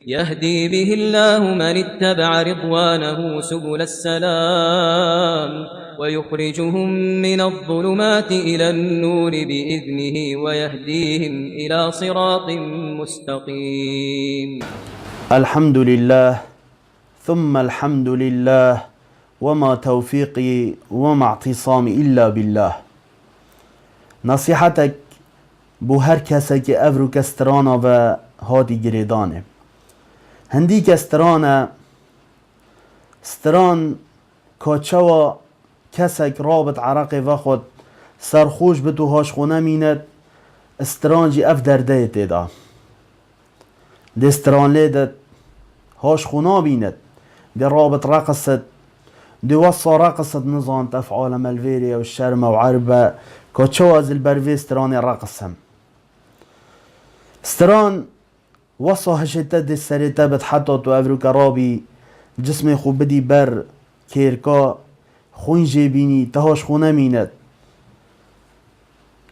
يهدي به الله من اتبع رضوانه سبل السلام ويخرجهم من الظلمات إلى النور بإذنه ويهديهم إلى صراط مستقيم. الحمد لله ثم الحمد لله وما توفيقي وما اعتصامي إلا بالله. نصيحتك بو هر کسی که افرو کسترانا و هادی گریدانه هندی کسترانا ستران کاچوا کسک رابط عرق و خود سرخوش به تو هاش خونه میند استران جی اف درده تیدا ده استران لیدت هاش خونه بیند ده رابط رقصت ده وصا رقصت نظام تفعال ملویری و الشرم و عربه کاچوا از البروی استران رقصم استران وصا هشتا ده سریتا بد حتی تو افرو کرابی جسم خوب بدی بر کیرکا خون جیبینی تهاش خونه میند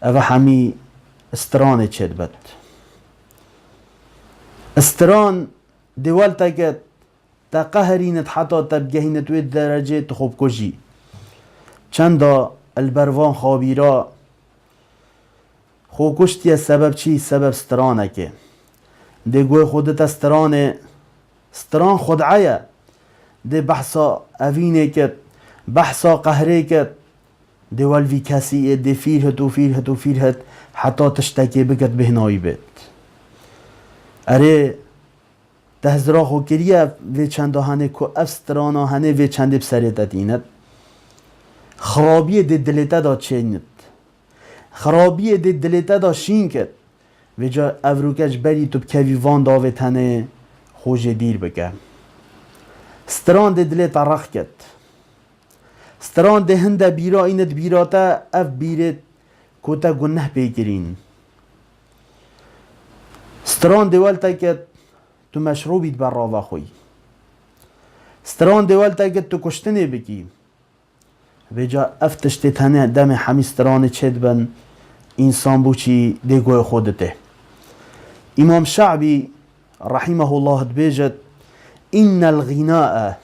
او همی استران چید بد استران دیوال تاکت تا قهرینت حتی تبگهینت وید درجه تخوب کجی چندا البروان خوابیرا خو کشتی سبب چی؟ سبب استرانه که ده گوی خودت استران خدعیه ده بحثا اوینه کت بحثا قهره کت ده والوی کسیه ده فیرهت حتی تشتکی بکت بهنایی بید اره تهزرا خو کریه وی چنده هنه که افسترانا هنه وی چنده بسریتا دینت خرابیه ده دلیتا دا چینت خرابیه ده دلیتا دا شین کت و جا افروکش بری تو بکوی وان داوت هنه خوش دیر بکه ستران ده دلیتا رخ کت ستران ده هنده بیرا اینت بیراتا اف بیرت کوتا گنه پیگرین ستران دوالتا کت تو مشروبیت بر راوه خوی ستران دوالتا کت تو کشتنه بکی و جا افتشتی تنه دم همی ستران چید بن انسان بوچی ده گوی خودته امام شعبی رحمه الله دبیجت إن الغناء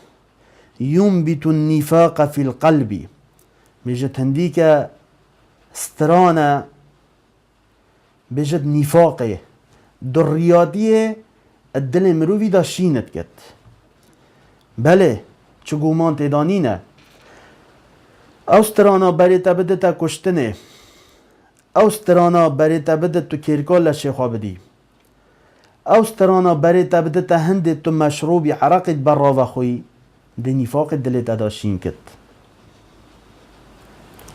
ينبت النفاق في القلب بيجت هنديك سترانا بيجت نفاقه درياتيه الدل مروفي دا شينت كت بله چگومان تدانينه او سترانا بريتا بدتا كشتنه او سترانا بريتا بدت تو كيركال لشيخوا بدي او سترانا بريتا بدتا هندت تو مشروبي عرقت برا وخوي ده نفاق دلت اداشين كت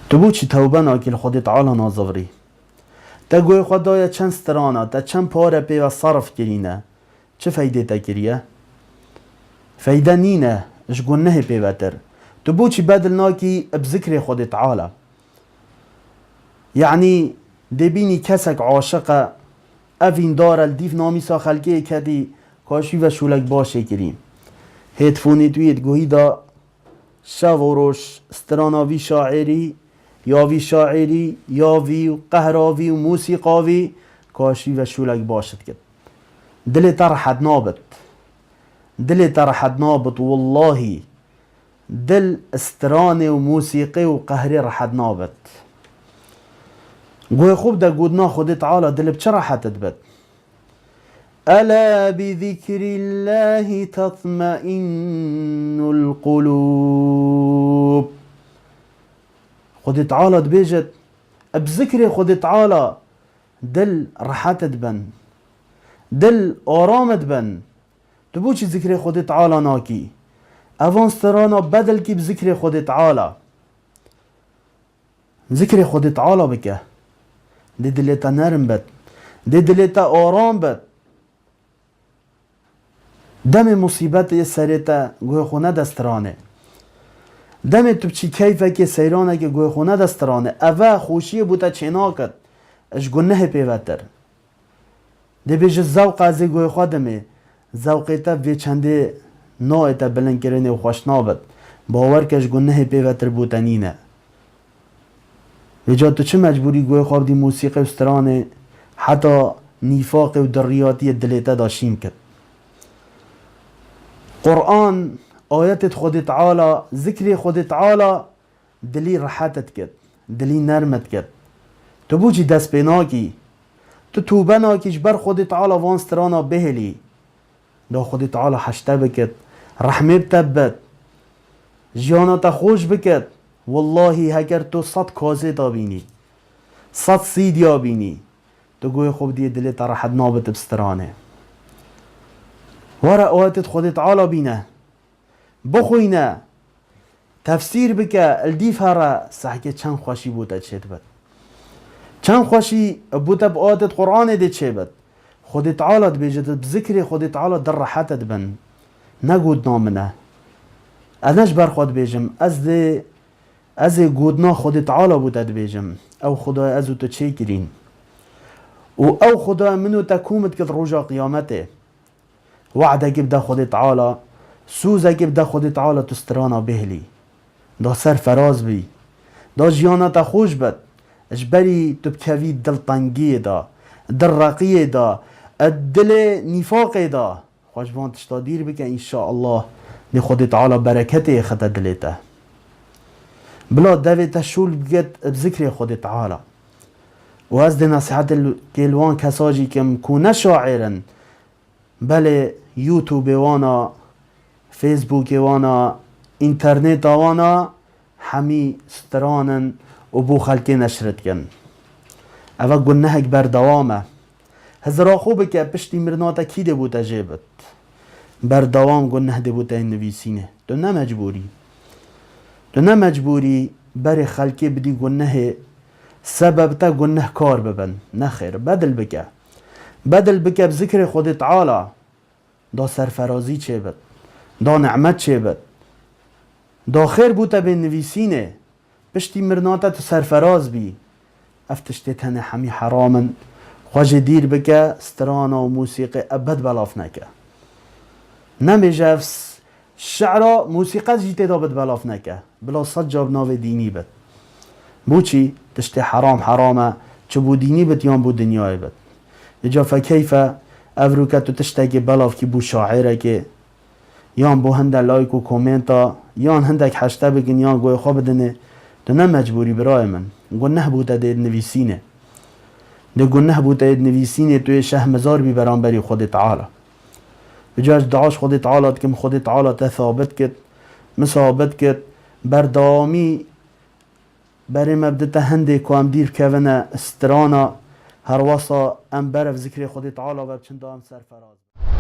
تو بو چی توبه ناکل خودت تعالی نازوری تا گوی خدایا چند سترانا تا چند پاره پی و صرف کرینه چه فایده تا کریه؟ فایده نینه اش گنه پی وتر تو بو چی بدل ناکی بذکر خودت تعالی یعنی دبینی کسک عاشقه اوین داره الدیف نامی سا خلقه کدی کاشی و شولک باشه کریم هیدفونی توید گوهی دا شوروش ستراناوی شاعری یا وی شاعری یا وی قهراوی و موسیقاوی کاشی و شولک باشد کد دل ترحد نابت والله دل استران و موسیقی و قهری رحد نابت گوی خوب دا گودنا خودی تعالی دل بچه راحتت بد ألا بذكر الله تطمئن القلوب خودی تعالی دبیجت بذكر خودی تعالی دل راحتت بن دل آرامت بن تو بو چی ذکر خودی تعالی ناکی اوان سترانا بدل کی بذكر خودی تعالی ذکر خودی تعالی بکه ده دلتا نرم بد ده دلتا آرام بد دم مصیبت یه سریتا گوی خونه دسترانه دم تو چی کیفه که سیرانه که گوی خونه دسترانه اوه خوشیه بوده چینا کد اش گنه پیوتر ده بیش زوق از گوی خودمه زوقیتا وی چنده نایتا بلند کرنه و خوش نابد باور که اش گنه پیوتر بوتنینه وجا تو چه مجبوری گوی خواب دی موسیقی و سترانه حتی نفاق و دریاتی دلیتا داشیم کد قرآن آیت خود تعالی ذکر خود تعالی دلی راحتت کرد، دلی نرمت کرد. تو بوچی دست پینا کی، تو توبه ناکیش بر خود تعالی وان سترانا بهلی دا خود تعالی حشته بکد، رحمه بتبت، جیانتا خوش بکد. والله اگر تو 100 کاسه تا بینی، 100 سیدیا بینی، تو گوی خوب دیه دلت راحت نابت بسترانه. وره آیت خود تعالی بینه، بخوینه، تفسیر بکه، الدیف هره سحکه چند خوشی بوده چید بد، چند خوشی بوده با آیت قرآن ده چه بد. خود تعالی بیجد بذکر خود تعالی در راحتت بن، نگود نامنه. انش بر خود بیجم از گودنا خود تعالی بوده بیجم، او خدای ازو تو چه کرین و او خدای منو تکومت کد روژا قیامته. وعده که بده خود تعالی، سوزه که بده خود تعالی تو سترانا بهلی دا سر فراز بی، دا جیانتا خوش بد، اجبری تو بکوی دل تنگی دا، دل رقیه دا، دل نفاق دا. خوشبان تشتا دیر بکن انشاءالله دی خود تعالی برکت خطا دلیتا. بلا دویتا شول بگید بذکر خود تعالی. و از دی نصیحت کلوان کساجی که مکونه شاعرن، بله یوتیوب وانا، فیسبوک وانا، اینترنت وانا، همی سترانن و بو خلکی نشرت کن. اوه گنهک بر دوامه. هزرا خوبه که پشتی مرناتا کی ده بوده جیبت. بر دوام گنه ده بوده این نویسینه. تو نه مجبوری بر خلکی بدی گنه سبب تا گنه کار ببن. نه خیر، بدل بکه بذکر خود تعالی. دا سرفرازی چه بد، دا نعمت چه بد، دا خیر بوده به نویسینه. پشتی مرناتا تو سرفراز بی، افتشتی تنه همی حرامن. خواج دیر بکه سترانا و موسیقی ابد بلاف نکه. نمیجه شعرا موسیقی جیته دا بد بلاف نکه، بلا صد جاب ناو دینی بد. بوچی تشتی حرامه، چه بو دینی بد یا بو دنیای بد. اجا فکیفه افروکه تو تشتی که بلاف که بو شاعره که یان بو هنده لایک و کومنتا، یان هندک حشته بگن، یان گوی خواب بدنه. تو نه مجبوری برای من. گنه بوده دید نویسینه. ده گنه بوده دید نویسینه توی شه مزار بی برانبری خود تعالی. بجاش دعاش خود تعالی کم خود تعالی تثابت کد، مثابت کد، بردامی بری مبدت هنده که هم دیر کونه استرانا هر واسا ام برف ذکر خود تعالی و بچنده هم سرفراز.